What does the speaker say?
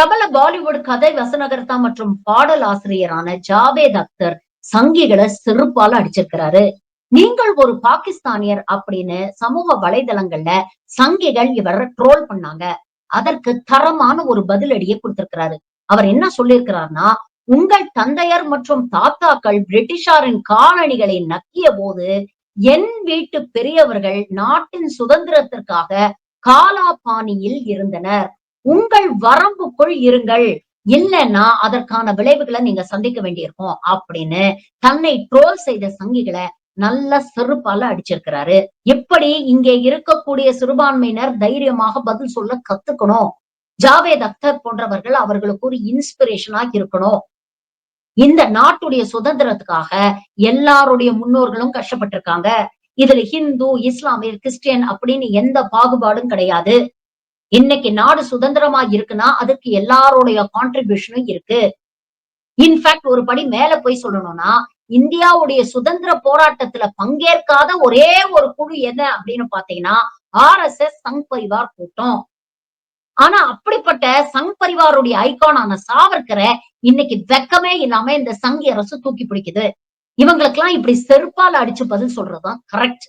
பிரபல பாலிவுட் கதை வசனகர்த்தா மற்றும் பாடல் ஆசிரியரான ஜாவேத் அக்தர் சங்கிகளை செருப்பால அடிச்சிருக்கிறாரு. நீங்கள் ஒரு பாகிஸ்தானியர் அப்படின்னு சமூக வலைதளங்கள்ல சங்கிகள் இவரை ட்ரோல் பண்ணாங்க. அதற்கு தரமான ஒரு பதிலடியை கொடுத்திருக்கிறாரு. அவர் என்ன சொல்லியிருக்கிறார்னா, உங்கள் தந்தையர் மற்றும் தாத்தாக்கள் பிரிட்டிஷாரின் காலணிகளை நக்கிய போது என் வீட்டு பெரியவர்கள் நாட்டின் சுதந்திரத்திற்காக காலாபாணியில் இருந்தனர். உங்கள் வரம்புக்குள் இருங்கள், இல்லைன்னா அதற்கான விளைவுகளை நீங்க சந்திக்க வேண்டியிருக்கும் அப்படின்னு தன்னை ட்ரோல் செய்த சங்கிகளை நல்ல செருப்பால அடிச்சிருக்கிறாரு. எப்படி இங்கே இருக்கக்கூடிய சிறுபான்மையினர் தைரியமாக பதில் சொல்ல கத்துக்கணும். ஜாவேத் அக்தர் போன்றவர்கள் அவர்களுக்கு ஒரு இன்ஸ்பிரேஷனா இருக்கணும். இந்த நாட்டுடைய சுதந்திரத்துக்காக எல்லாருடைய முன்னோர்களும் கஷ்டப்பட்டிருக்காங்க. இதுல ஹிந்து, இஸ்லாமியர், கிறிஸ்டியன் அப்படின்னு எந்த பாகுபாடும் கிடையாது. இன்னைக்கு நாடு சுதந்திரமா இருக்குன்னா அதுக்கு எல்லாருடைய கான்ட்ரிபியூஷனும் இருக்கு. இன்ஃபேக்ட் ஒரு படி மேல போய் சொல்லணும்னா, இந்தியாவுடைய சுதந்திர போராட்டத்துல பங்கேற்காத ஒரே ஒரு குழு என்ன அப்படின்னு பாத்தீங்கன்னா RSS சங் பரிவார் கூட்டம். ஆனா அப்படிப்பட்ட சங் பரிவாருடைய ஐகானான சாவர்கரை இன்னைக்கு வெக்கமே இல்லாம இந்த சங்கி அரசு தூக்கி பிடிக்குது. இவங்களுக்கெல்லாம் இப்படி செருப்பால அடிச்சு பதில் சொல்றதுதான் கரெக்ட்.